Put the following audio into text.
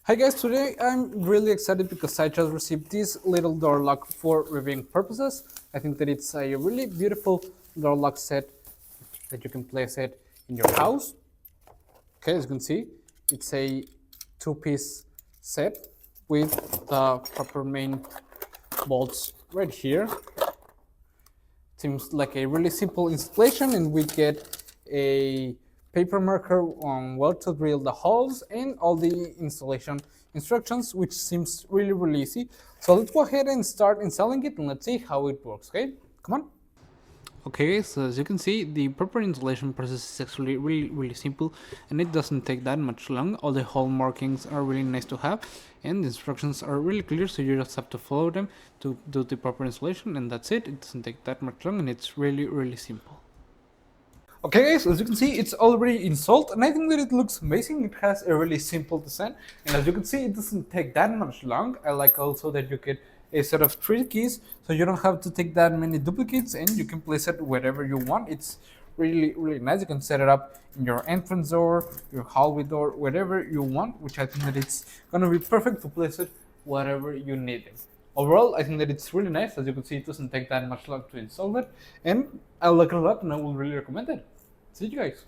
Hi guys, today I'm really excited because I just received this little door lock for reviewing purposes. I think that it's a really beautiful door lock set that you can place it in your house. Okay, as you can see, it's a two-piece set with the proper main bolts right here. Seems like a really simple installation, and we get a paper marker on where to drill the holes and all the installation instructions, which seems really easy. So let's go ahead and start installing it and let's see how it works. Okay, come on. Okay, so as you can see, the proper installation process is actually really simple, and it doesn't take that much long. All the hole markings are really nice to have, and the instructions are really clear, so you just have to follow them to do the proper installation, and that's it. It doesn't take that much long, and it's really simple. Okay guys, as you can see, it's already installed, and I think that it looks amazing. It has a really simple design, and as you can see, it doesn't take that much long. I like also that you get a set of 3 keys, so you don't have to take that many duplicates, and you can place it wherever you want. It's really nice. You can set it up in your entrance door, your hallway door, wherever you want, which I think that it's gonna be perfect to place it wherever you need it. Overall, I think that it's really nice. As you can see, it doesn't take that much long to install it, and I'll look it up and I will really recommend it. See you guys.